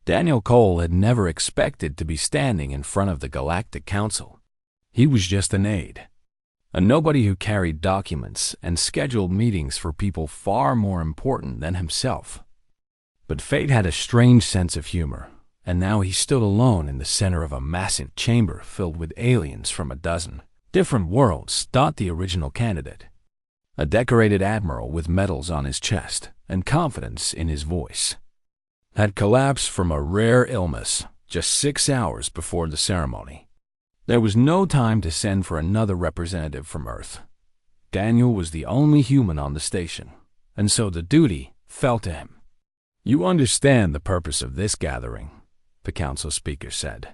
Daniel Cole had never expected to be standing in front of the Galactic Council. He was just an aide, a nobody who carried documents and scheduled meetings for people far more important than himself. But fate had a strange sense of humor, and now he stood alone in the center of a massive chamber filled with aliens from a dozen different worlds, thought the original candidate. A decorated admiral with medals on his chest and confidence in his voice had collapsed from a rare illness just 6 hours before the ceremony. There was no time to send for another representative from Earth. Daniel was the only human on the station, and so the duty fell to him. "You understand the purpose of this gathering," the council speaker said.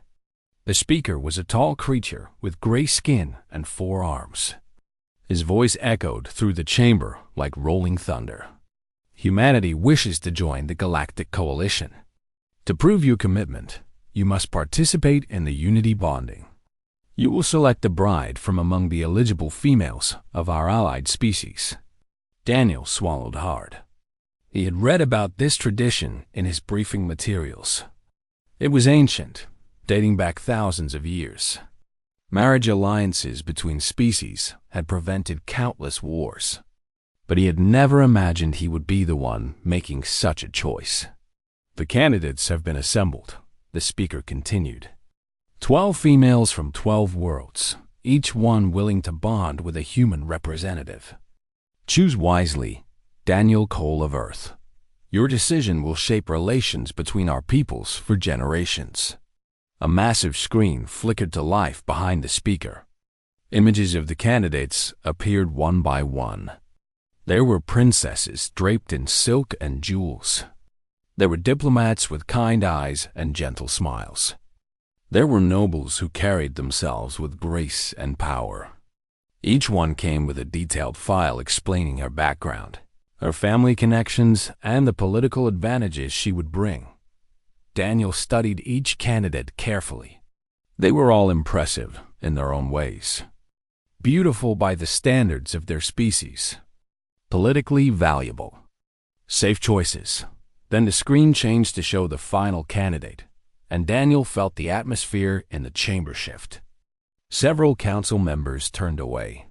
The speaker was a tall creature with gray skin and 4 arms. His voice echoed through the chamber like rolling thunder. "Humanity wishes to join the Galactic Coalition. To prove your commitment, you must participate in the Unity Bonding. You will select a bride from among the eligible females of our allied species." Daniel swallowed hard. He had read about this tradition in his briefing materials. It was ancient, dating back thousands of years. Marriage alliances between species had prevented countless wars. But he had never imagined he would be the one making such a choice. "The candidates have been assembled," the speaker continued. 12 females from 12 worlds, each one willing to bond with a human representative. Choose wisely, Daniel Cole of Earth. Your decision will shape relations between our peoples for generations. A massive screen flickered to life behind the speaker. Images of the candidates appeared one by one. There were princesses draped in silk and jewels. There were diplomats with kind eyes and gentle smiles. There were nobles who carried themselves with grace and power. Each one came with a detailed file explaining her background, her family connections, and the political advantages she would bring. Daniel studied each candidate carefully. They were all impressive in their own ways, beautiful by the standards of their species, politically valuable. Safe choices. Then the screen changed to show the final candidate, and Daniel felt the atmosphere in the chamber shift. Several council members turned away.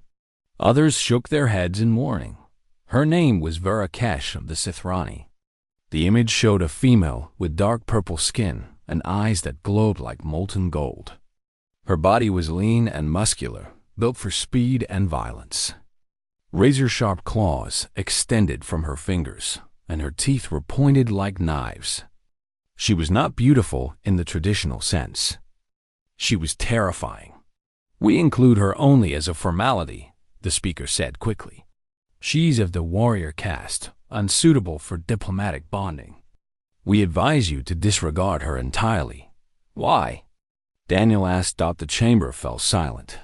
Others shook their heads in mourning. Her name was Verakesh of the Sithrani. The image showed a female with dark purple skin and eyes that glowed like molten gold. Her body was lean and muscular, built for speed and violence. Razor-sharp claws extended from her fingers, and her teeth were pointed like knives. She was not beautiful in the traditional sense. She was terrifying. "We include her only as a formality," the speaker said quickly. "She's of the warrior caste, unsuitable for diplomatic bonding. We advise you to disregard her entirely." "Why?" Daniel asked. The chamber fell silent.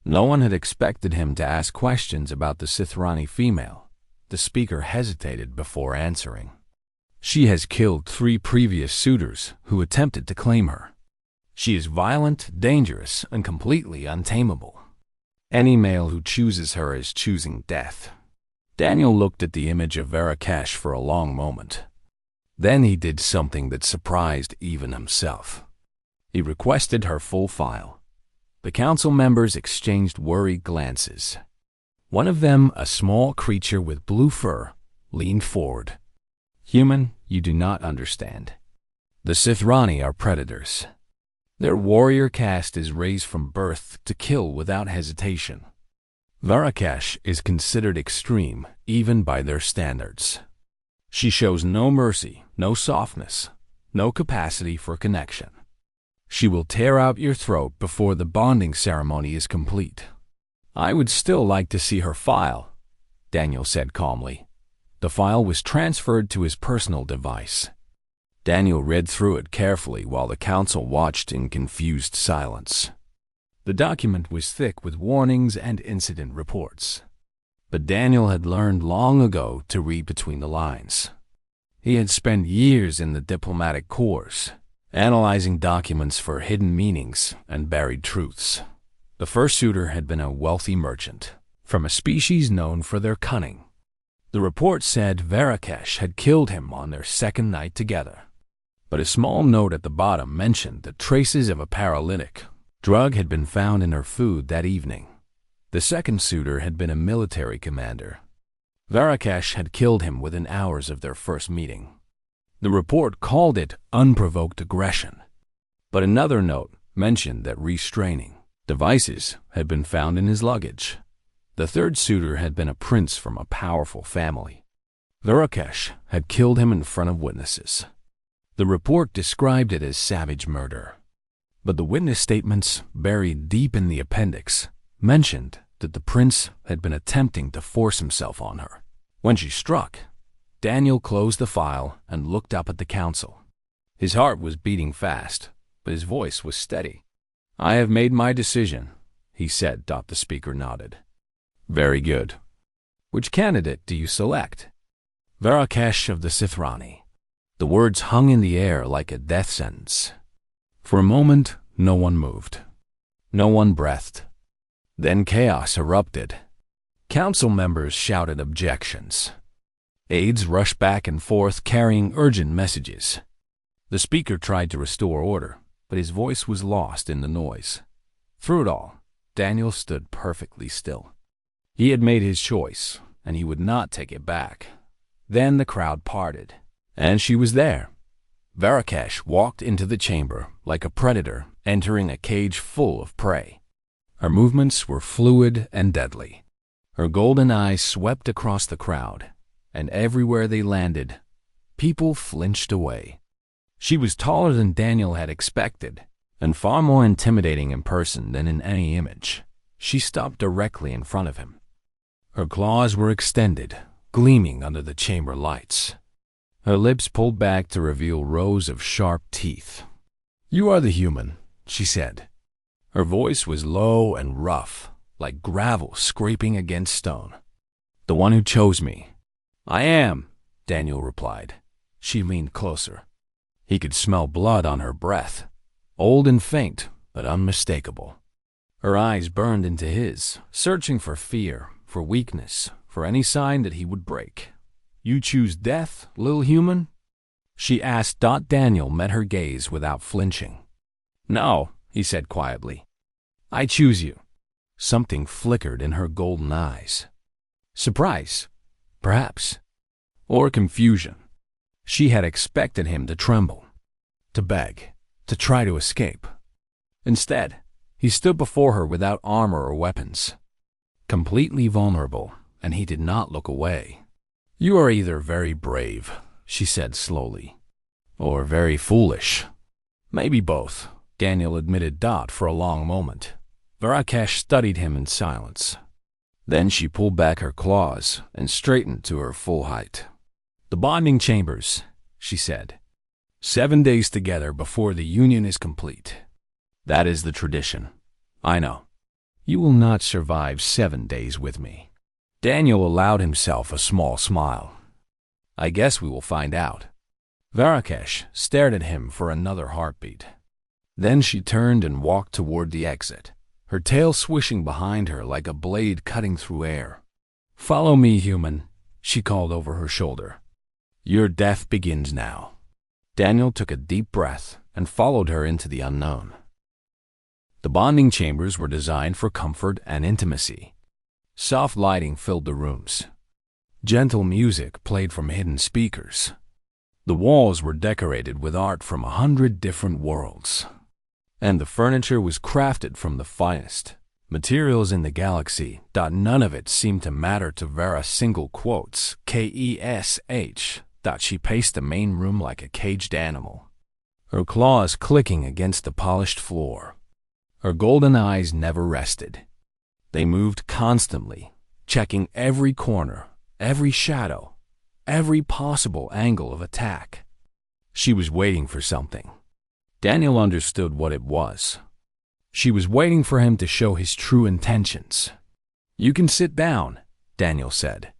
No one had expected him to ask questions about the Sithrani female. The speaker hesitated before answering. "She has killed 3 previous suitors who attempted to claim her. She is violent, dangerous, and completely untamable. Any male who chooses her is choosing death." Daniel looked at the image of Verakesh for a long moment. Then he did something that surprised even himself. He requested her full file. The council members exchanged worried glances. One of them, a small creature with blue fur, leaned forward. "Human, you do not understand. The Sithrani are predators. Their warrior caste is raised from birth to kill without hesitation. Verakesh is considered extreme even by their standards. She shows no mercy, no softness, no capacity for connection. She will tear out your throat before the bonding ceremony is complete." "I would still like to see her file," Daniel said calmly. The file was transferred to his personal device. Daniel read through it carefully while the council watched in confused silence. The document was thick with warnings and incident reports. But Daniel had learned long ago to read between the lines. He had spent years in the diplomatic corps, analyzing documents for hidden meanings and buried truths. The first suitor had been a wealthy merchant, from a species known for their cunning. The report said Verakesh had killed him on their second night together. But a small note at the bottom mentioned that traces of a paralytic drug had been found in her food that evening. The second suitor had been a military commander. Varakash had killed him within hours of their first meeting. The report called it unprovoked aggression, but another note mentioned that restraining devices had been found in his luggage. The third suitor had been a prince from a powerful family. Varakash had killed him in front of witnesses. The report described it as savage murder, but the witness statements buried deep in the appendix mentioned that the prince had been attempting to force himself on her. When she struck, Daniel closed the file and looked up at the council. His heart was beating fast, but his voice was steady. "I have made my decision," he said. The speaker nodded. "Very good. Which candidate do you select?" "Varakash of the Sithrani." The words hung in the air like a death sentence. For a moment, no one moved. No one breathed. Then chaos erupted. Council members shouted objections. Aides rushed back and forth carrying urgent messages. The speaker tried to restore order, but his voice was lost in the noise. Through it all, Daniel stood perfectly still. He had made his choice, and he would not take it back. Then the crowd parted, and she was there. Varakash walked into the chamber like a predator entering a cage full of prey. Her movements were fluid and deadly. Her golden eyes swept across the crowd, and everywhere they landed, people flinched away. She was taller than Daniel had expected, and far more intimidating in person than in any image. She stopped directly in front of him. Her claws were extended, gleaming under the chamber lights. Her lips pulled back to reveal rows of sharp teeth. "You are the human," she said. Her voice was low and rough, like gravel scraping against stone. "The one who chose me." "I am," Daniel replied. She leaned closer. He could smell blood on her breath, old and faint, but unmistakable. Her eyes burned into his, searching for fear, for weakness, for any sign that he would break. "You choose death, little human?" she asked. Daniel met her gaze without flinching. "No," he said quietly. "I choose you." Something flickered in her golden eyes. Surprise, perhaps, or confusion. She had expected him to tremble, to beg, to try to escape. Instead, he stood before her without armor or weapons, completely vulnerable, and he did not look away. "You are either very brave," she said slowly, "or very foolish." "Maybe both," Daniel admitted. For a long moment, Varakash studied him in silence. Then she pulled back her claws and straightened to her full height. "The bonding chambers," she said. 7 days together before the union is complete. That is the tradition. I know. You will not survive 7 days with me. Daniel allowed himself a small smile. "I guess we will find out." Varakash stared at him for another heartbeat. Then she turned and walked toward the exit, her tail swishing behind her like a blade cutting through air. "Follow me, human," she called over her shoulder. "Your death begins now." Daniel took a deep breath and followed her into the unknown. The bonding chambers were designed for comfort and intimacy. Soft lighting filled the rooms. Gentle music played from hidden speakers. The walls were decorated with art from 100 different worlds, and the furniture was crafted from the finest materials in the galaxy. None of it seemed to matter to Vera. Single quotes, KESH. She paced the main room like a caged animal, her claws clicking against the polished floor. Her golden eyes never rested. They moved constantly, checking every corner, every shadow, every possible angle of attack. She was waiting for something. Daniel understood what it was. She was waiting for him to show his true intentions. "You can sit down," Daniel said.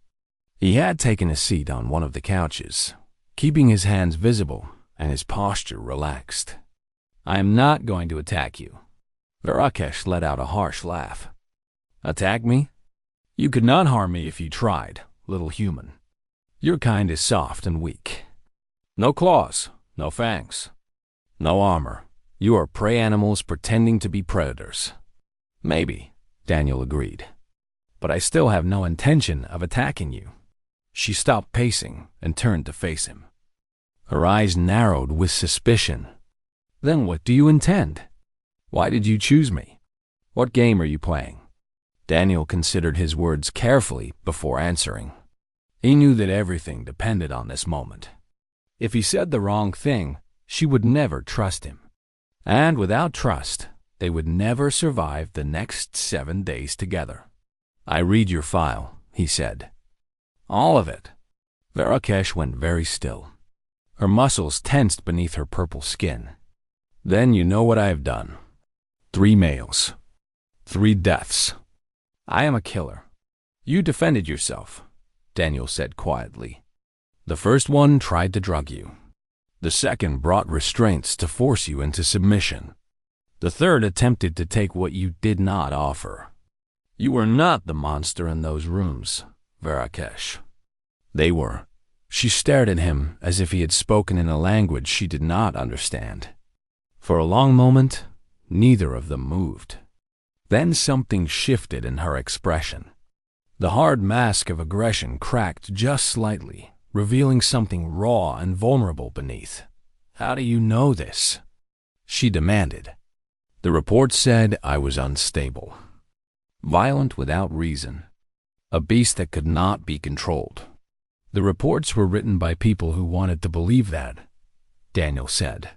He had taken a seat on one of the couches, keeping his hands visible and his posture relaxed. "I am not going to attack you." Varakash let out a harsh laugh. "Attack me? You could not harm me if you tried, little human. Your kind is soft and weak. No claws, No fangs. No armor. You are prey animals pretending to be predators. Maybe, Daniel agreed. But I still have no intention of attacking you. She stopped pacing and turned to face him. Her eyes narrowed with suspicion. Then what do you intend? Why did you choose me? What game are you playing? Daniel considered his words carefully before answering. He knew that everything depended on this moment. If he said the wrong thing, she would never trust him. And without trust, they would never survive the next 7 days together. I read your file, he said. All of it. Verakesh went very still. Her muscles tensed beneath her purple skin. Then you know what I have done. 3 males. 3 deaths. I am a killer. You defended yourself, Daniel said quietly. The first one tried to drug you. The second brought restraints to force you into submission. The third attempted to take what you did not offer. You were not the monster in those rooms, Verakesh. They were. She stared at him as if he had spoken in a language she did not understand. For a long moment, neither of them moved. Then something shifted in her expression. The hard mask of aggression cracked just slightly, revealing something raw and vulnerable beneath. How do you know this? She demanded. The report said I was unstable. Violent without reason. A beast that could not be controlled. The reports were written by people who wanted to believe that, Daniel said.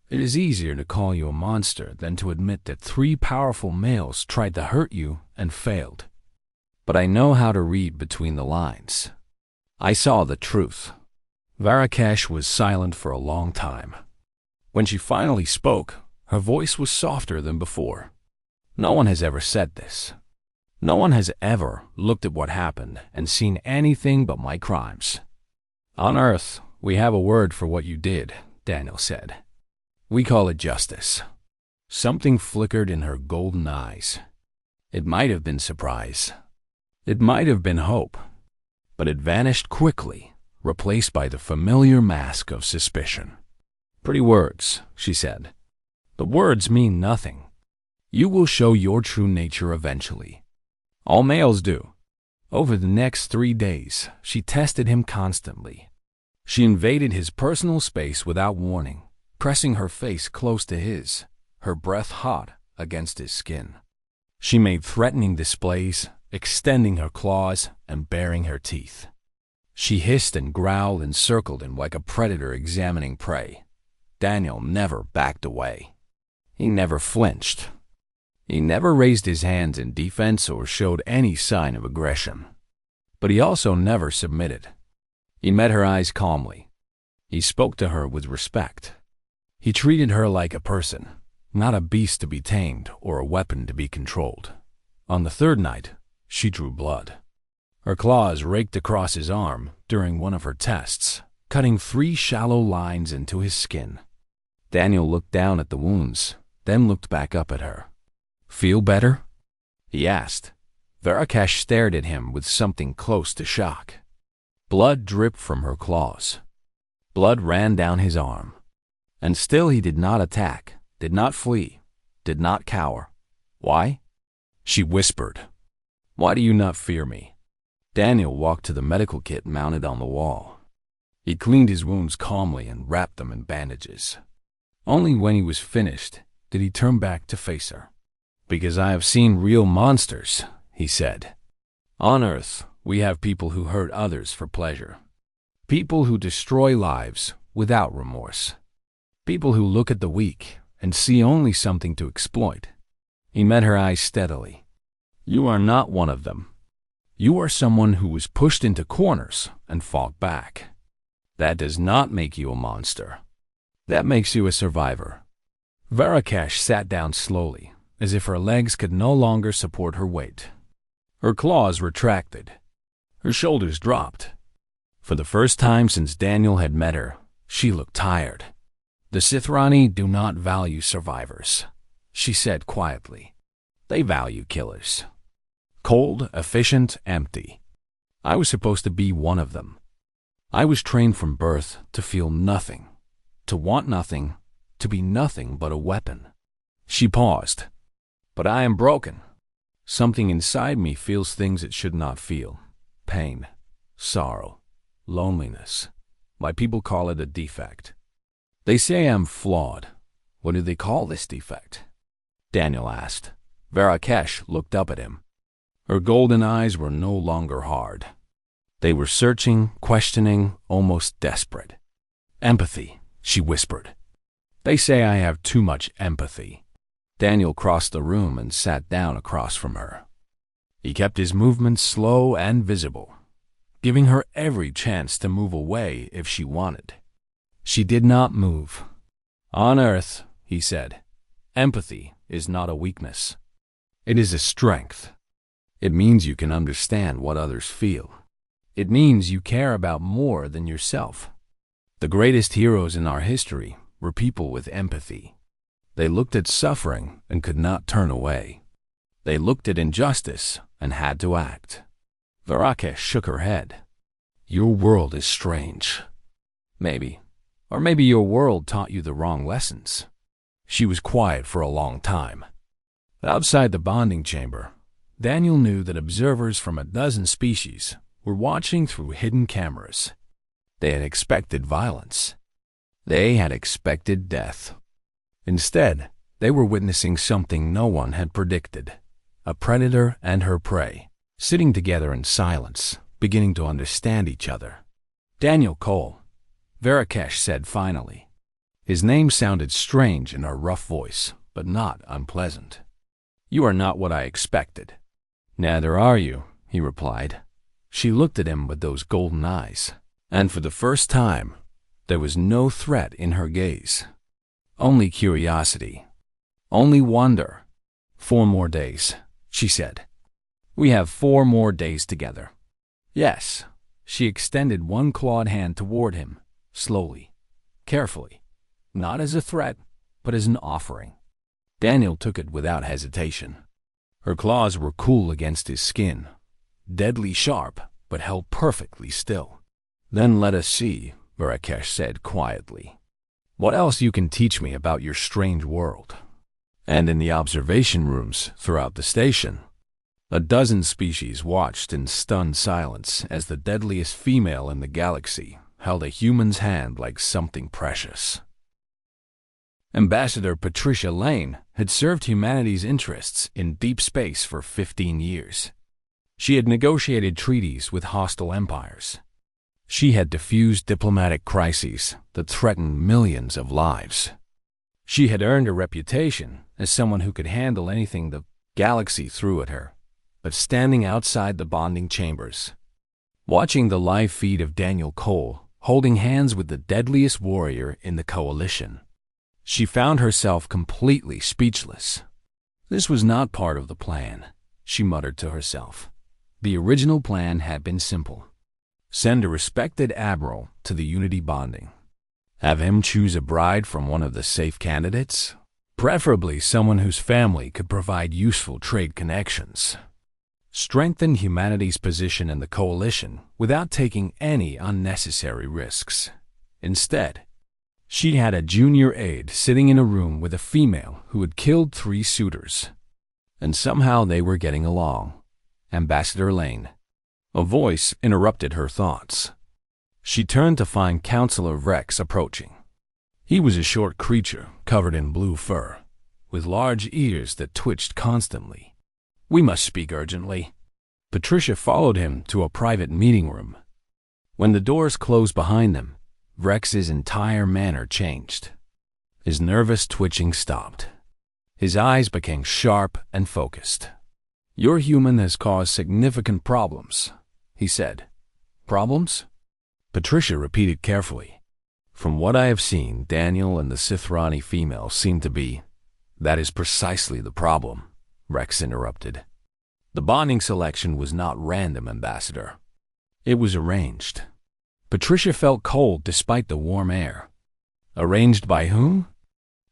It is easier to call you a monster than to admit that 3 powerful males tried to hurt you and failed. But I know how to read between the lines. I saw the truth. Verakesh was silent for a long time. When she finally spoke, her voice was softer than before. No one has ever said this. No one has ever looked at what happened and seen anything but my crimes. On Earth, we have a word for what you did, Daniel said. We call it justice. Something flickered in her golden eyes. It might have been surprise. It might have been hope. But it vanished quickly, replaced by the familiar mask of suspicion. Pretty words, she said. But words mean nothing. You will show your true nature eventually. All males do. Over the next 3 days, she tested him constantly. She invaded his personal space without warning, pressing her face close to his, her breath hot against his skin. She made threatening displays, extending her claws and baring her teeth. She hissed and growled and circled him like a predator examining prey. Daniel never backed away. He never flinched. He never raised his hands in defense or showed any sign of aggression. But he also never submitted. He met her eyes calmly. He spoke to her with respect. He treated her like a person, not a beast to be tamed or a weapon to be controlled. On the 3rd night, she drew blood. Her claws raked across his arm during one of her tests, cutting 3 shallow lines into his skin. Daniel looked down at the wounds, then looked back up at her. Feel better? He asked. Verakesh stared at him with something close to shock. Blood dripped from her claws. Blood ran down his arm. And still he did not attack, did not flee, did not cower. Why? She whispered. Why do you not fear me? Daniel walked to the medical kit mounted on the wall. He cleaned his wounds calmly and wrapped them in bandages. Only when he was finished did he turn back to face her. Because I have seen real monsters, he said. On Earth, we have people who hurt others for pleasure. People who destroy lives without remorse. People who look at the weak and see only something to exploit. He met her eyes steadily. You are not one of them. You are someone who was pushed into corners and fought back. That does not make you a monster. That makes you a survivor. Verakesh sat down slowly, as if her legs could no longer support her weight. Her claws retracted. Her shoulders dropped. For the first time since Daniel had met her, she looked tired. The Sithrani do not value survivors, she said quietly. They value killers. Cold, efficient, empty. I was supposed to be one of them. I was trained from birth to feel nothing. To want nothing, to be nothing but a weapon. She paused. But I am broken. Something inside me feels things it should not feel. Pain, sorrow, loneliness. My people call it a defect. They say I'm flawed. What do they call this defect? Daniel asked. Verakesh looked up at him. Her golden eyes were no longer hard. They were searching, questioning, almost desperate. Empathy, she whispered. They say I have too much empathy. Daniel crossed the room and sat down across from her. He kept his movements slow and visible, giving her every chance to move away if she wanted. She did not move. On Earth, he said, empathy is not a weakness. It is a strength. It means you can understand what others feel. It means you care about more than yourself. The greatest heroes in our history were people with empathy. They looked at suffering and could not turn away. They looked at injustice and had to act. Verakesh shook her head. Your world is strange. Maybe. Or maybe your world taught you the wrong lessons. She was quiet for a long time. Outside the bonding chamber, Daniel knew that observers from a dozen species were watching through hidden cameras. They had expected violence. They had expected death. Instead, they were witnessing something no one had predicted. A predator and her prey, sitting together in silence, beginning to understand each other. Daniel Cole, Verakesh said finally. His name sounded strange in her rough voice, but not unpleasant. You are not what I expected. Neither are you, he replied. She looked at him with those golden eyes, and for the first time, there was no threat in her gaze. Only curiosity. Only wonder. 4 more days, she said. We have 4 more days together. Yes. She extended one clawed hand toward him, slowly, carefully, not as a threat, but as an offering. Daniel took it without hesitation. Her claws were cool against his skin, deadly sharp, but held perfectly still. Then let us see, Verakesh said quietly. What else you can teach me about your strange world? And in the observation rooms throughout the station, a dozen species watched in stunned silence as the deadliest female in the galaxy held a human's hand like something precious. Ambassador Patricia Lane had served humanity's interests in deep space for 15 years. She had negotiated treaties with hostile empires. She had diffused diplomatic crises that threatened millions of lives. She had earned a reputation as someone who could handle anything the galaxy threw at her. But standing outside the bonding chambers, watching the live feed of Daniel Cole holding hands with the deadliest warrior in the coalition, she found herself completely speechless. This was not part of the plan, she muttered to herself. The original plan had been simple. Send a respected admiral to the Unity bonding. Have him choose a bride from one of the safe candidates, preferably someone whose family could provide useful trade connections. Strengthen humanity's position in the coalition without taking any unnecessary risks. Instead, she had a junior aide sitting in a room with a female who had killed 3 suitors. And somehow they were getting along. Ambassador Lane. A voice interrupted her thoughts. She turned to find Counselor Rex approaching. He was a short creature covered in blue fur, with large ears that twitched constantly. We must speak urgently. Patricia followed him to a private meeting room. When the doors closed behind them, Rex's entire manner changed. His nervous twitching stopped. His eyes became sharp and focused. Your human has caused significant problems, he said. Problems? Patricia repeated carefully. From what I have seen, Daniel and the Sithrani female seem to be. That is precisely the problem, Rex interrupted. The bonding selection was not random, Ambassador. It was arranged. Patricia felt cold despite the warm air. Arranged by whom?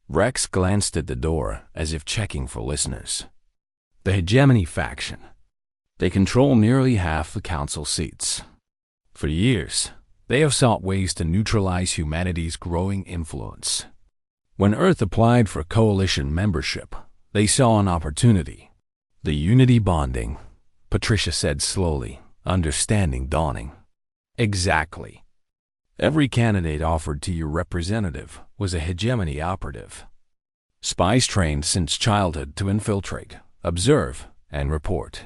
Rex glanced at the door as if checking for listeners. The Hegemony faction. They control nearly half the council seats. For years, They have sought ways to neutralize humanity's growing influence. When Earth applied for coalition membership, they saw an opportunity. The unity bonding, Patricia said slowly, understanding dawning. Exactly. Every candidate offered to your representative was a hegemony operative. Spies trained since childhood to infiltrate, observe, and report.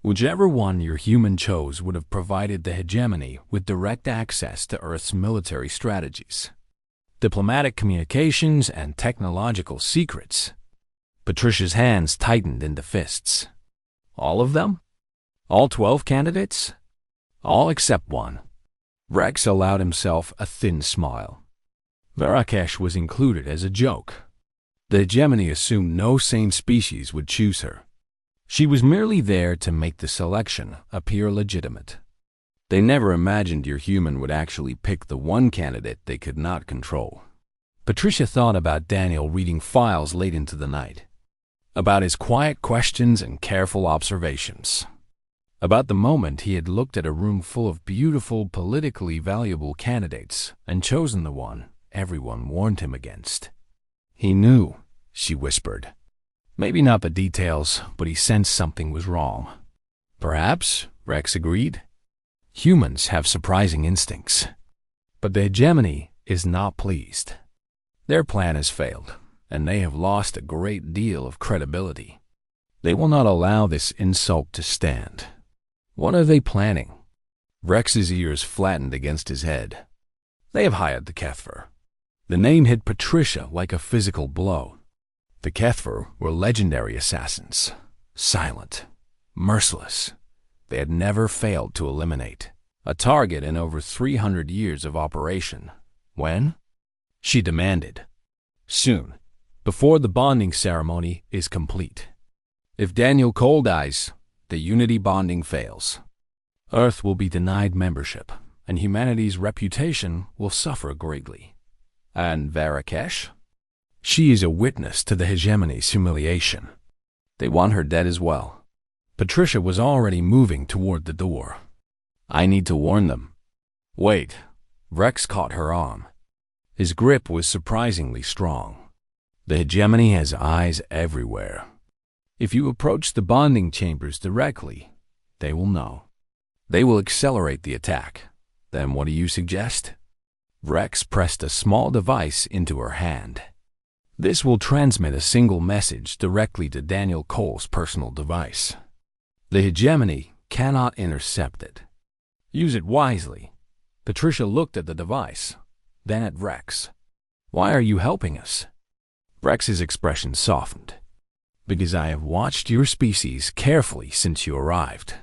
Whichever one your human chose would have provided the hegemony with direct access to Earth's military strategies, diplomatic communications, and technological secrets. Patricia's hands tightened into fists. All of them? All 12 candidates? All except one. Rex allowed himself a thin smile. Verakesh was included as a joke. The hegemony assumed no sane species would choose her. She was merely there to make the selection appear legitimate. They never imagined your human would actually pick the one candidate they could not control. Patricia thought about Daniel reading files late into the night, about his quiet questions and careful observations, about the moment he had looked at a room full of beautiful, politically valuable candidates and chosen the one everyone warned him against. He knew, she whispered. Maybe not the details, but he sensed something was wrong. Perhaps, Rex agreed. Humans have surprising instincts. But the hegemony is not pleased. Their plan has failed, and they have lost a great deal of credibility. They will not allow this insult to stand. What are they planning? Rex's ears flattened against his head. They have hired the Kethver. The name hit Patricia like a physical blow. The Kethver were legendary assassins, silent, merciless. They had never failed to eliminate a target in over 300 years of operation. When? She demanded. Soon, before the bonding ceremony is complete. If Daniel Cole dies, the unity bonding fails. Earth will be denied membership, and humanity's reputation will suffer greatly. And Verakesh? She is a witness to the hegemony's humiliation. They want her dead as well. Patricia was already moving toward the door. I need to warn them. Wait. Rex caught her arm. His grip was surprisingly strong. The hegemony has eyes everywhere. If you approach the bonding chambers directly, they will know. They will accelerate the attack. Then what do you suggest? Rex pressed a small device into her hand. This will transmit a single message directly to Daniel Cole's personal device. The hegemony cannot intercept it. Use it wisely. Patricia looked at the device, then at Rex. Why are you helping us? Rex's expression softened. Because I have watched your species carefully since you arrived.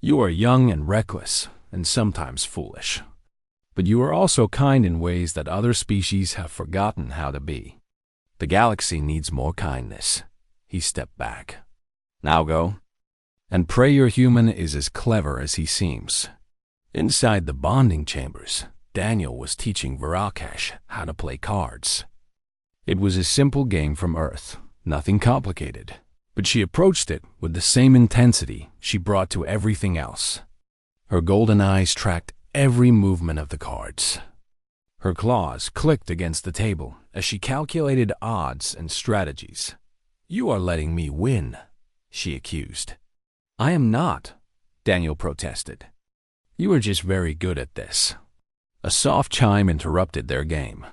You are young and reckless, and sometimes foolish. But you are also kind in ways that other species have forgotten how to be. The galaxy needs more kindness. He stepped back. Now go. And pray your human is as clever as he seems. Inside the bonding chambers, Daniel was teaching Verakesh how to play cards. It was a simple game from Earth, nothing complicated. But she approached it with the same intensity she brought to everything else. Her golden eyes tracked every movement of the cards. Her claws clicked against the table as she calculated odds and strategies. You are letting me win, she accused. I am not, Daniel protested. You are just very good at this. A soft chime interrupted their game.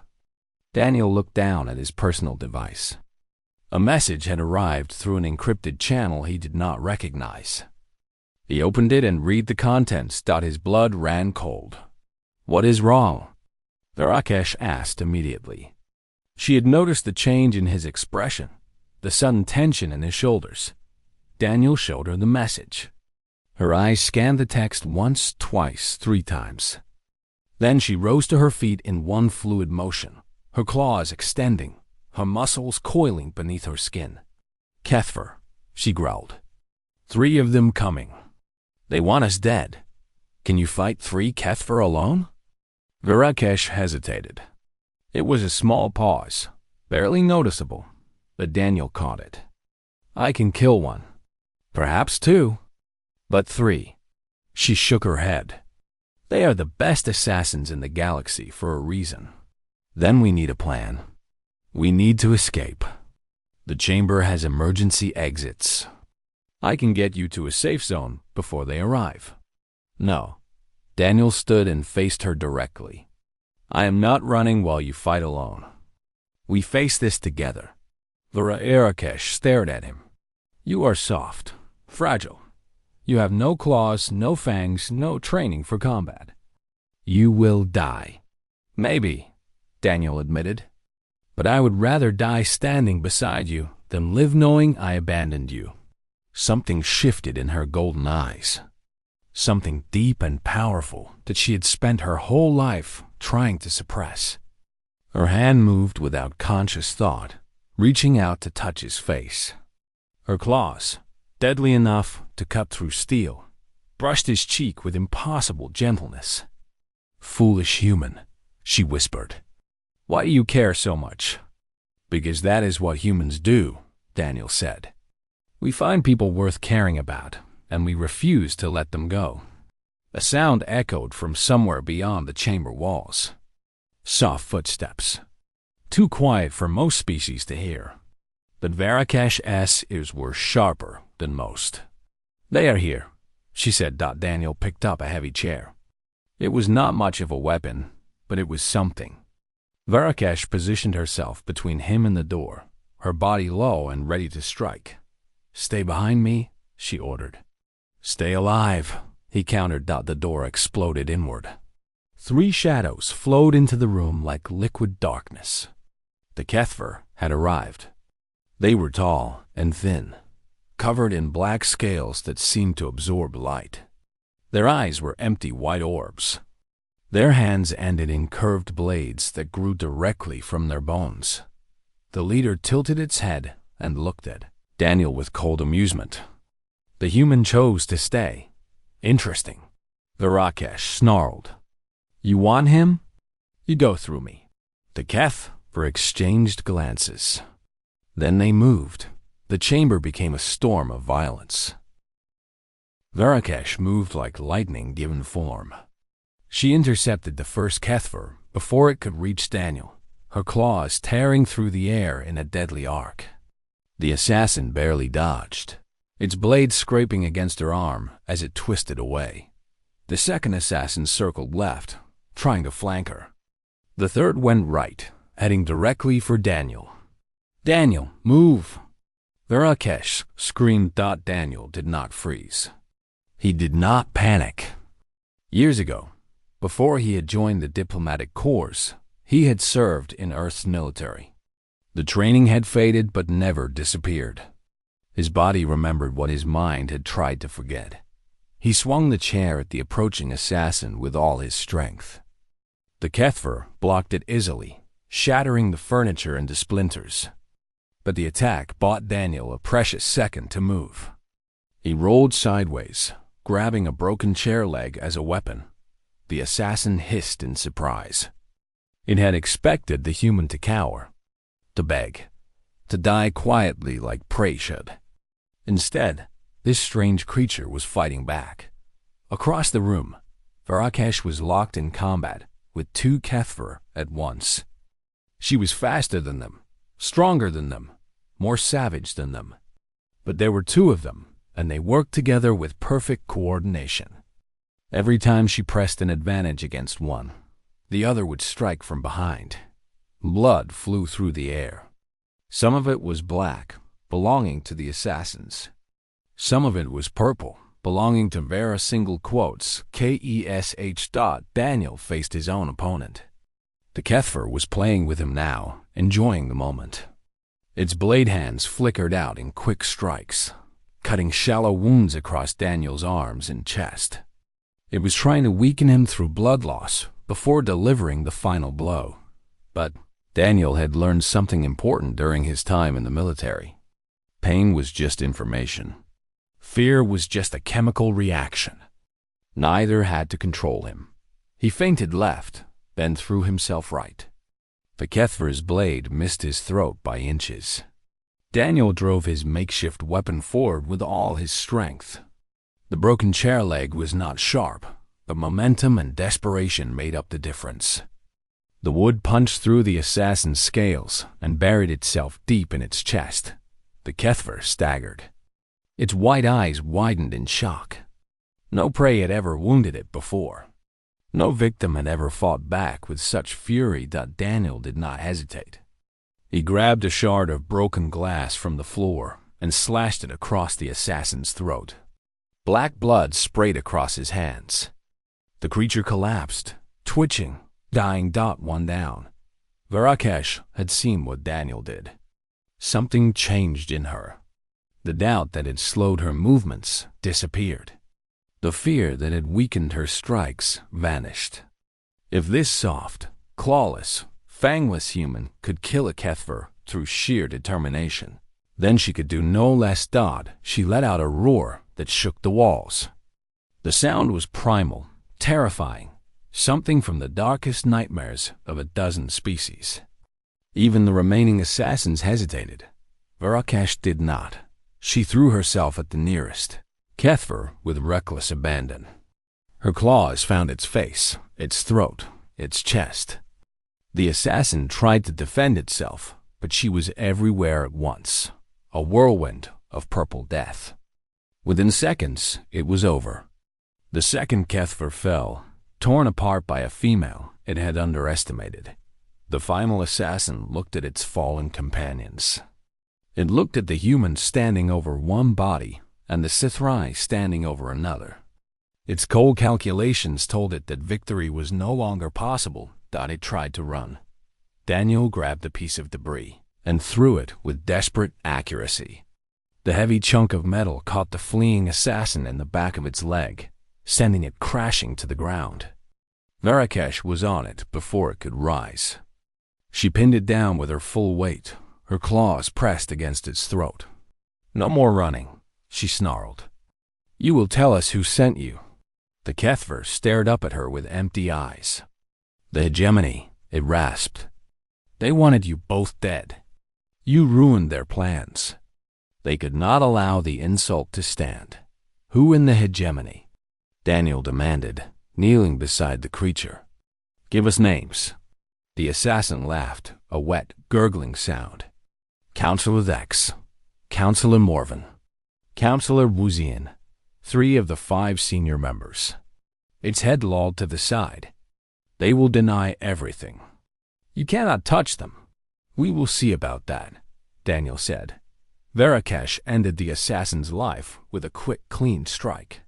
Daniel looked down at his personal device. A message had arrived through an encrypted channel he did not recognize. He opened it and read the contents. His blood ran cold. What is wrong? Verakesh asked immediately. She had noticed the change in his expression, the sudden tension in his shoulders. Daniel showed her the message. Her eyes scanned the text once, twice, 3 times. Then she rose to her feet in one fluid motion, her claws extending, her muscles coiling beneath her skin. Kethver, she growled. 3 of them coming. They want us dead. Can you fight 3 Kethver alone? Verakesh hesitated. It was a small pause, barely noticeable, but Daniel caught it. I can kill 1. Perhaps 2. But 3. She shook her head. They are the best assassins in the galaxy for a reason. Then we need a plan. We need to escape. The chamber has emergency exits. I can get you to a safe zone before they arrive. No. Daniel stood and faced her directly. I am not running while you fight alone. We face this together. Verakesh stared at him. You are soft, fragile. You have no claws, no fangs, no training for combat. You will die. Maybe, Daniel admitted. But I would rather die standing beside you than live knowing I abandoned you. Something shifted in her golden eyes. Something deep and powerful that she had spent her whole life trying to suppress. Her hand moved without conscious thought, reaching out to touch his face. Her claws, deadly enough to cut through steel, brushed his cheek with impossible gentleness. Foolish human, she whispered. Why do you care so much? Because that is what humans do, Daniel said. We find people worth caring about, and we refuse to let them go. A sound echoed from somewhere beyond the chamber walls. Soft footsteps. Too quiet for most species to hear. But Varakesh's ears were sharper than most. They are here, she said. Daniel picked up a heavy chair. It was not much of a weapon, but it was something. Varakesh positioned herself between him and the door, her body low and ready to strike. Stay behind me, she ordered. Stay alive, he countered. The door exploded inward. 3 shadows flowed into the room like liquid darkness. The Kethver had arrived. They were tall and thin, covered in black scales that seemed to absorb light. Their eyes were empty white orbs. Their hands ended in curved blades that grew directly from their bones. The leader tilted its head and looked at Daniel with cold amusement. The human chose to stay. Interesting. Varakesh snarled. You want him? You go through me. The Kethver exchanged glances. Then they moved. The chamber became a storm of violence. Varakesh moved like lightning given form. She intercepted the first Kethver before it could reach Daniel, her claws tearing through the air in a deadly arc. The assassin barely dodged, its blade scraping against her arm as it twisted away. The second assassin circled left, trying to flank her. The third went right, heading directly for Daniel. Daniel, move! Varakesh screamed. Daniel did not freeze. He did not panic. Years ago, before he had joined the diplomatic corps, he had served in Earth's military. The training had faded but never disappeared. His body remembered what his mind had tried to forget. He swung the chair at the approaching assassin with all his strength. The Kethver blocked it easily, shattering the furniture into splinters. But the attack bought Daniel a precious second to move. He rolled sideways, grabbing a broken chair leg as a weapon. The assassin hissed in surprise. It had expected the human to cower, to beg, to die quietly like prey should. Instead, this strange creature was fighting back. Across the room, Varakesh was locked in combat with 2 Kethver at once. She was faster than them, stronger than them, more savage than them. But there were 2 of them, and they worked together with perfect coordination. Every time she pressed an advantage against one, the other would strike from behind. Blood flew through the air. Some of it was black, belonging to the assassins. Some of it was purple, belonging to Vera single quotes KESH. Daniel faced his own opponent. The Kethver was playing with him now, enjoying the moment. Its blade hands flickered out in quick strikes, cutting shallow wounds across Daniel's arms and chest. It was trying to weaken him through blood loss before delivering the final blow. But Daniel had learned something important during his time in the military. Pain was just information. Fear was just a chemical reaction. Neither had to control him. He feinted left, then threw himself right. The Kethver's blade missed his throat by inches. Daniel drove his makeshift weapon forward with all his strength. The broken chair leg was not sharp, The momentum and desperation made up the difference. The wood punched through the assassin's scales and buried itself deep in its chest. The HFY staggered. Its white eyes widened in shock. No prey had ever wounded it before. No victim had ever fought back with such fury that Daniel did not hesitate. He grabbed a shard of broken glass from the floor and slashed it across the assassin's throat. Black blood sprayed across his hands. The creature collapsed, twitching, dying. One down. WomaHFY had seen what Daniel did. Something changed in her. The doubt that had slowed her movements disappeared. The fear that had weakened her strikes vanished. If this soft, clawless, fangless human could kill a HFY through sheer determination, then she could do no less. She let out a roar that shook the walls. The sound was primal, terrifying, something from the darkest nightmares of a dozen species. Even the remaining assassins hesitated. WomaHFY did not. She threw herself at the nearest HFY with reckless abandon. Her claws found its face, its throat, its chest. The assassin tried to defend itself, but she was everywhere at once, a whirlwind of purple death. Within seconds, it was over. The second HFY fell, torn apart by a female it had underestimated. The final assassin looked at its fallen companions. It looked at the humans standing over one body and the scifistories standing over another. Its cold calculations told it that victory was no longer possible. It tried to run. Daniel grabbed a piece of debris and threw it with desperate accuracy. The heavy chunk of metal caught the fleeing assassin in the back of its leg, sending it crashing to the ground. WomaHFY was on it before it could rise. She pinned it down with her full weight, her claws pressed against its throat. "No more running," she snarled. "You will tell us who sent you." The HFY stared up at her with empty eyes. "The hegemony," it rasped. "They wanted you both dead. You ruined their plans. They could not allow the insult to stand." "Who in the hegemony?" Daniel demanded, kneeling beside the creature. "Give us names." The assassin laughed, a wet, gurgling sound. "Councillor X, Councillor Morvan, Councillor Wuzian, 3 of the 5 senior members." Its head lolled to the side. "They will deny everything. You cannot touch them." "We will see about that," Daniel said. WomaHFY ended the assassin's life with a quick, clean strike.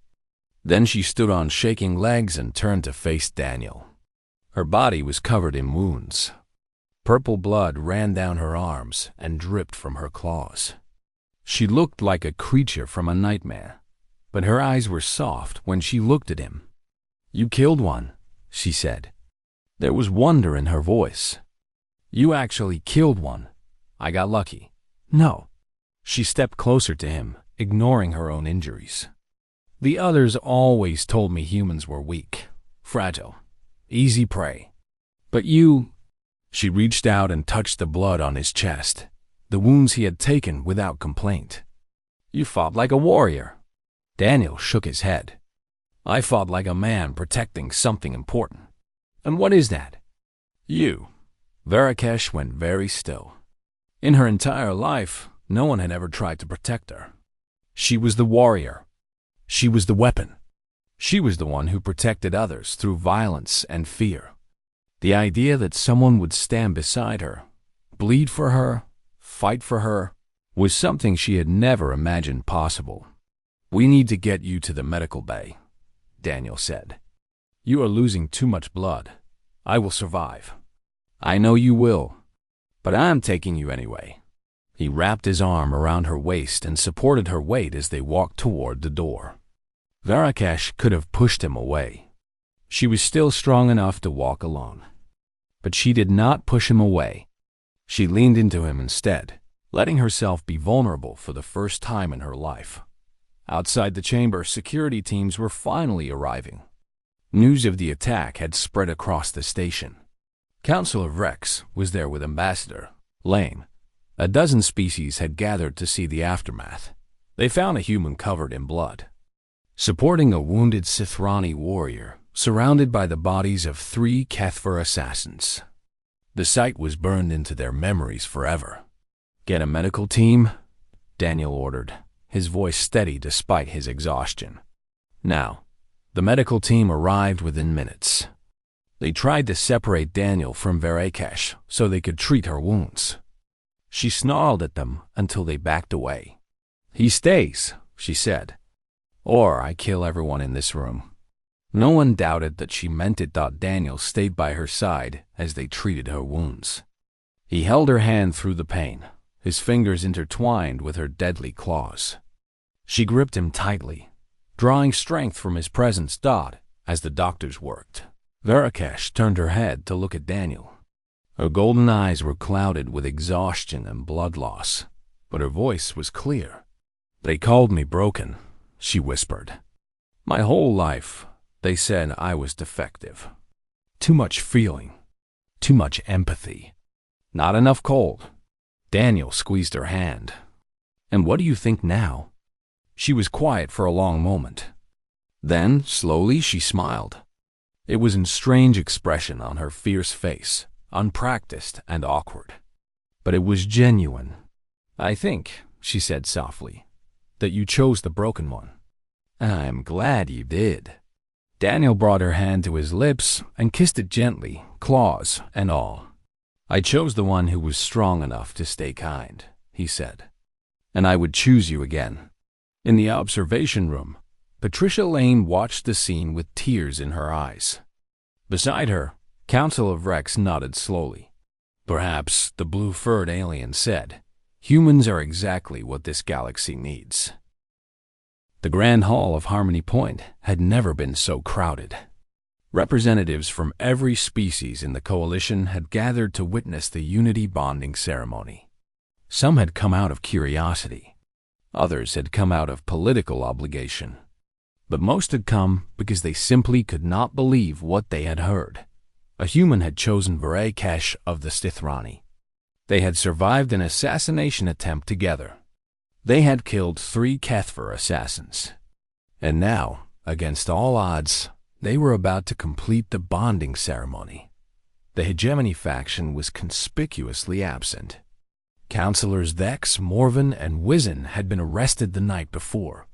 Then she stood on shaking legs and turned to face Daniel. Her body was covered in wounds. Purple blood ran down her arms and dripped from her claws. She looked like a creature from a nightmare, but her eyes were soft when she looked at him. "You killed one," she said. There was wonder in her voice. "You actually killed one. I got lucky." "No." She stepped closer to him, ignoring her own injuries. "The others always told me humans were weak, fragile, easy prey. But you—" She reached out and touched the blood on his chest, the wounds he had taken without complaint. "You fought like a warrior." Daniel shook his head. "I fought like a man protecting something important." "And what is that?" "You." WomaHFY went very still. In her entire life, no one had ever tried to protect her. She was the warrior. She was the weapon. She was the one who protected others through violence and fear. The idea that someone would stand beside her, bleed for her, fight for her, was something she had never imagined possible. "We need to get you to the medical bay," Daniel said. "You are losing too much blood. I will survive." "I know you will, but I'm taking you anyway." He wrapped his arm around her waist and supported her weight as they walked toward the door. WomaHFY could have pushed him away. She was still strong enough to walk alone. But she did not push him away. She leaned into him instead, letting herself be vulnerable for the first time in her life. Outside the chamber, security teams were finally arriving. News of the attack had spread across the station. Councillor Rex was there with Ambassador Lane. A dozen species had gathered to see the aftermath. They found a human covered in blood. Supporting a wounded Sithrani warrior surrounded by the bodies of 3 HFY assassins. The site was burned into their memories forever. "Get a medical team," Daniel ordered, his voice steady despite his exhaustion. Now, the medical team arrived within minutes. They tried to separate Daniel from Verakesh so they could treat her wounds. She snarled at them until they backed away. "He stays," she said, "or I kill everyone in this room." No one doubted that she meant it. Daniel stayed by her side as they treated her wounds. He held her hand through the pain, his fingers intertwined with her deadly claws. She gripped him tightly, drawing strength from his presence. As the doctors worked, Verakesh turned her head to look at Daniel. Her golden eyes were clouded with exhaustion and blood loss, but her voice was clear. "They called me broken," she whispered. "My whole life, they said I was defective. Too much feeling, too much empathy, not enough cold." Daniel squeezed her hand. "And what do you think now?" She was quiet for a long moment. Then, slowly, she smiled. It was a strange expression on her fierce face, unpracticed and awkward. But it was genuine. "I think," she said softly, "that you chose the broken one. I'm glad you did." Daniel brought her hand to his lips and kissed it gently, claws and all. "I chose the one who was strong enough to stay kind," he said. "And I would choose you again." In the observation room, Patricia Lane watched the scene with tears in her eyes. Beside her, Council of Rex nodded slowly. "Perhaps," the blue-furred alien said, "humans are exactly what this galaxy needs." The Grand Hall of Harmony Point had never been so crowded. Representatives from every species in the Coalition had gathered to witness the Unity bonding ceremony. Some had come out of curiosity. Others had come out of political obligation. But most had come because they simply could not believe what they had heard. A human had chosen Verakesh of the Stithrani. They had survived an assassination attempt together. They had killed 3 HFY assassins. And now, against all odds, they were about to complete the bonding ceremony. The hegemony faction was conspicuously absent. Councilors Vex, Morven, and Wizen had been arrested the night before.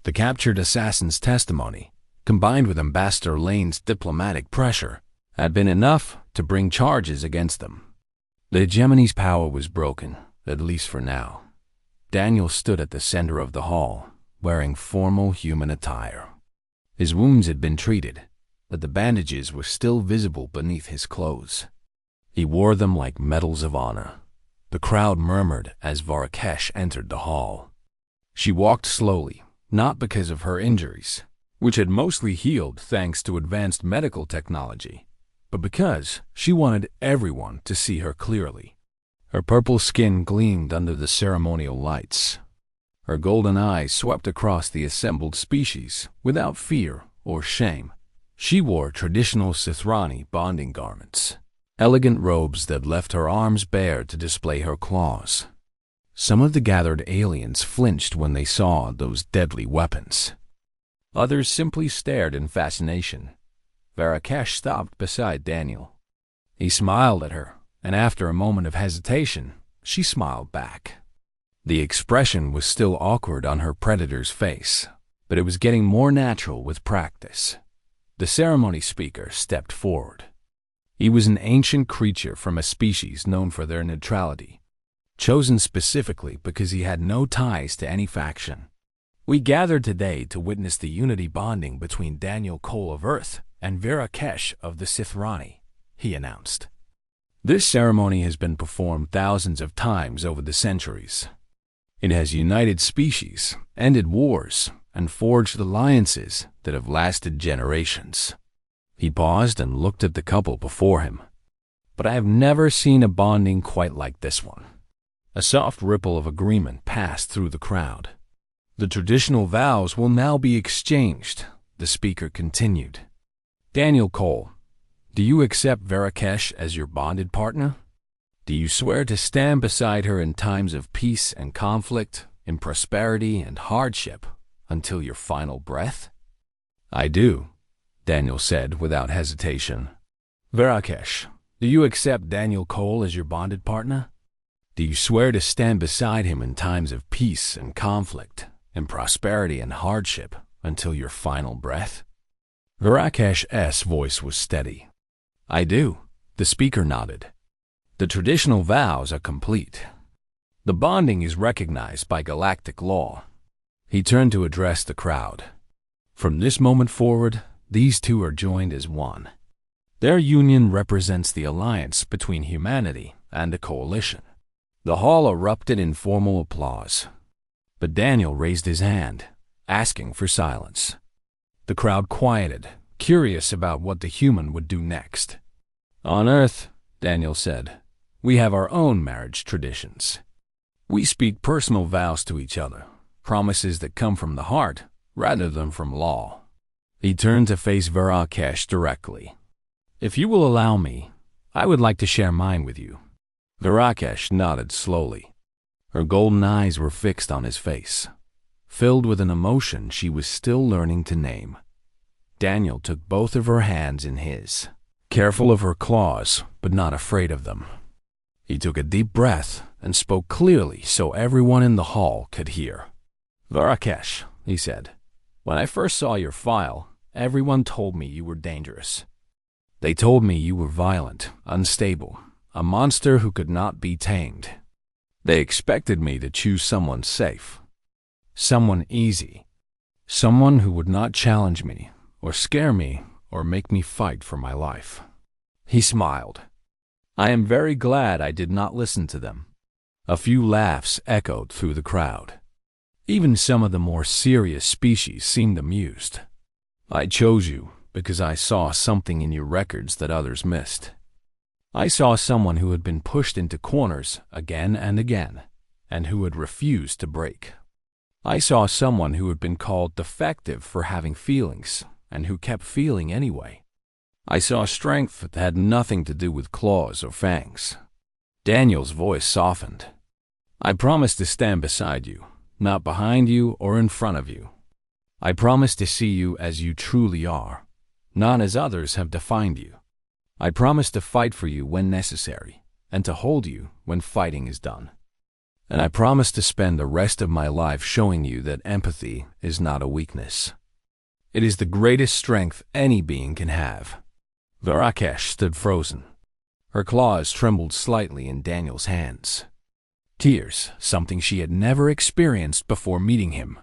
The captured assassin's testimony, combined with Ambassador Lane's diplomatic pressure, had been enough to bring charges against them. The hegemony's power was broken, at least for now. Daniel stood at the center of the hall, wearing formal human attire. His wounds had been treated, but the bandages were still visible beneath his clothes. He wore them like medals of honor. The crowd murmured as Verakesh entered the hall. She walked slowly, not because of her injuries, which had mostly healed thanks to advanced medical technology, but because she wanted everyone to see her clearly. Her purple skin gleamed under the ceremonial lights. Her golden eyes swept across the assembled species without fear or shame. She wore traditional Stithrani bonding garments, elegant robes that left her arms bare to display her claws. Some of the gathered aliens flinched when they saw those deadly weapons. Others simply stared in fascination. Verakesh stopped beside Daniel. He smiled at her, and after a moment of hesitation, she smiled back. The expression was still awkward on her predator's face, but it was getting more natural with practice. The ceremony speaker stepped forward. He was an ancient creature from a species known for their neutrality, chosen specifically because he had no ties to any faction. "We gathered today to witness the unity bonding between Daniel Cole of Earth and Verakesh of the Stithrani," he announced. "This ceremony has been performed thousands of times over the centuries. It has united species, ended wars, and forged alliances that have lasted generations." He paused and looked at the couple before him. "But I have never seen a bonding quite like this one." A soft ripple of agreement passed through the crowd. "The traditional vows will now be exchanged," the speaker continued. "Daniel Cole, do you accept Verakesh as your bonded partner? Do you swear to stand beside her in times of peace and conflict, in prosperity and hardship, until your final breath?" "I do," Daniel said without hesitation. Verakesh, do you accept Daniel Cole as your bonded partner? Do you swear to stand beside him in times of peace and conflict, in prosperity and hardship, until your final breath? Verakesh's voice was steady. I do, the speaker nodded. The traditional vows are complete. The bonding is recognized by galactic law. He turned to address the crowd. From this moment forward, these two are joined as one. Their union represents the alliance between humanity and a coalition. The hall erupted in formal applause. But Daniel raised his hand, asking for silence. The crowd quieted, curious about what the human would do next. On Earth, Daniel said, we have our own marriage traditions. We speak personal vows to each other, promises that come from the heart rather than from law. He turned to face Verakesh directly. If you will allow me, I would like to share mine with you. Verakesh nodded slowly. Her golden eyes were fixed on his face, filled with an emotion she was still learning to name. Daniel took both of her hands in his, careful of her claws, but not afraid of them. He took a deep breath and spoke clearly so everyone in the hall could hear. Verakesh, he said, when I first saw your file, everyone told me you were dangerous. They told me you were violent, unstable, a monster who could not be tamed. They expected me to choose someone safe, someone easy, someone who would not challenge me, or scare me, or make me fight for my life. He smiled. I am very glad I did not listen to them. A few laughs echoed through the crowd. Even some of the more serious species seemed amused. I chose you because I saw something in your records that others missed. I saw someone who had been pushed into corners again and again, and who had refused to break. I saw someone who had been called defective for having feelings, and who kept feeling anyway. I saw strength that had nothing to do with claws or fangs. Daniel's voice softened. I promise to stand beside you, not behind you or in front of you. I promise to see you as you truly are, not as others have defined you. I promise to fight for you when necessary, and to hold you when fighting is done. And I promise to spend the rest of my life showing you that empathy is not a weakness. It is the greatest strength any being can have. Verakesh stood frozen. Her claws trembled slightly in Daniel's hands. Tears, something she had never experienced before meeting him,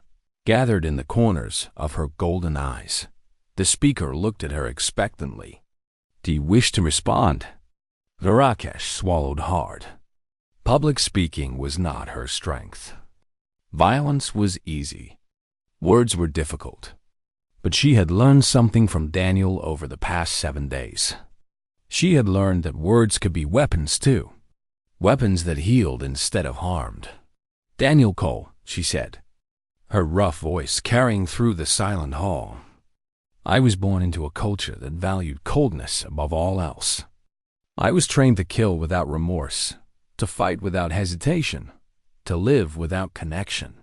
gathered in the corners of her golden eyes. The speaker looked at her expectantly. Do you wish to respond? Verakesh swallowed hard. Public speaking was not her strength. Violence was easy. Words were difficult. But she had learned something from Daniel over the past 7 days. She had learned that words could be weapons too. Weapons that healed instead of harmed. Daniel Cole, she said, her rough voice carrying through the silent hall. I was born into a culture that valued coldness above all else. I was trained to kill without remorse, to fight without hesitation, to live without connection.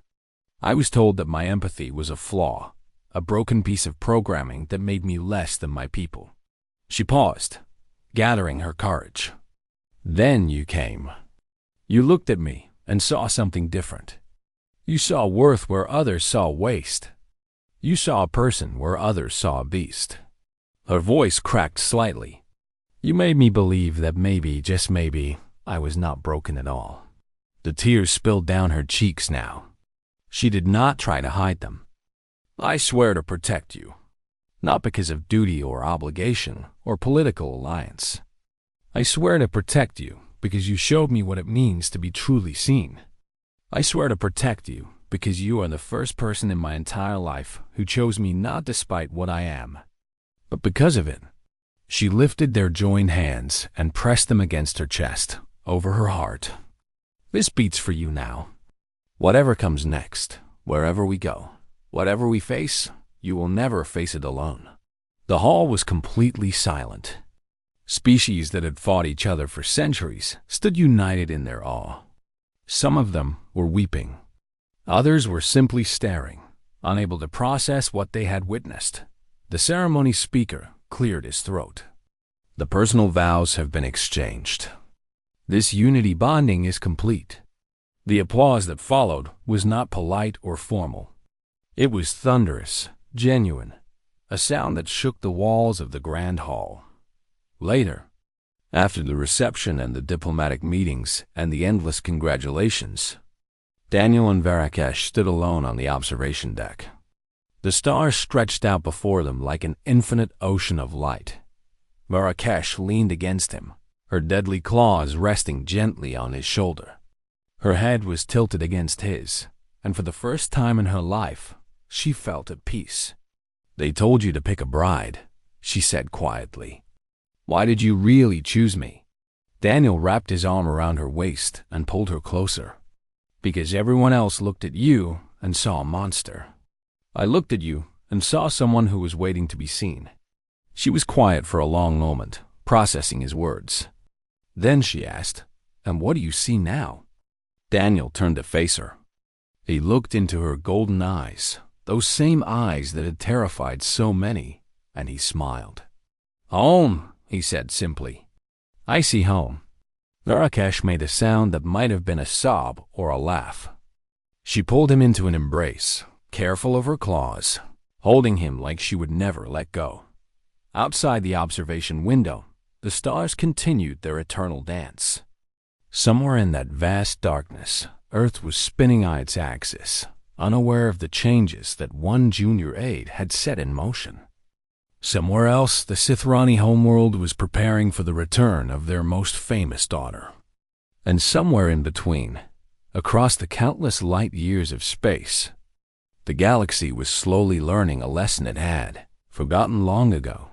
I was told that my empathy was a flaw, a broken piece of programming that made me less than my people. She paused, gathering her courage. Then you came. You looked at me and saw something different. You saw worth where others saw waste. You saw a person where others saw a beast. Her voice cracked slightly. You made me believe that maybe, just maybe, I was not broken at all. The tears spilled down her cheeks now. She did not try to hide them. I swear to protect you, not because of duty or obligation or political alliance. I swear to protect you because you showed me what it means to be truly seen. I swear to protect you because you are the first person in my entire life who chose me not despite what I am, but because of it. She lifted their joined hands and pressed them against her chest, over her heart. This beats for you now. Whatever comes next, wherever we go, whatever we face, you will never face it alone. The hall was completely silent. Species that had fought each other for centuries stood united in their awe. Some of them were weeping. Others were simply staring, unable to process what they had witnessed. The ceremony speaker cleared his throat. The personal vows have been exchanged. This unity bonding is complete. The applause that followed was not polite or formal. It was thunderous, genuine, a sound that shook the walls of the grand hall. Later, after the reception and the diplomatic meetings and the endless congratulations, Daniel and Varakesh stood alone on the observation deck. The stars stretched out before them like an infinite ocean of light. Varakesh leaned against him, her deadly claws resting gently on his shoulder. Her head was tilted against his, and for the first time in her life, she felt at peace. "They told you to pick a bride," she said quietly. "Why did you really choose me?" Daniel wrapped his arm around her waist and pulled her closer. "Because everyone else looked at you and saw a monster. I looked at you and saw someone who was waiting to be seen." She was quiet for a long moment, processing his words. Then she asked, "And what do you see now?" Daniel turned to face her. He looked into her golden eyes, those same eyes that had terrified so many, and he smiled. "Home," he said simply. "I see home." Varakesh made a sound that might have been a sob or a laugh. She pulled him into an embrace, careful of her claws, holding him like she would never let go. Outside the observation window, the stars continued their eternal dance. Somewhere in that vast darkness, Earth was spinning on its axis, unaware of the changes that one junior aide had set in motion. Somewhere else, the Sithrani homeworld was preparing for the return of their most famous daughter. And somewhere in between, across the countless light years of space, the galaxy was slowly learning a lesson it had, forgotten long ago.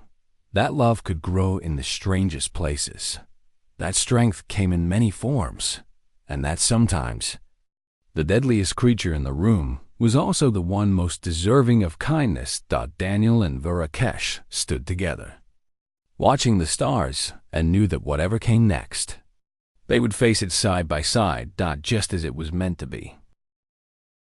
That love could grow in the strangest places. That strength came in many forms, and that sometimes the deadliest creature in the room was also the one most deserving of kindness. Daniel and Varakesh stood together, watching the stars, and knew that whatever came next, they would face it side by side, just as it was meant to be.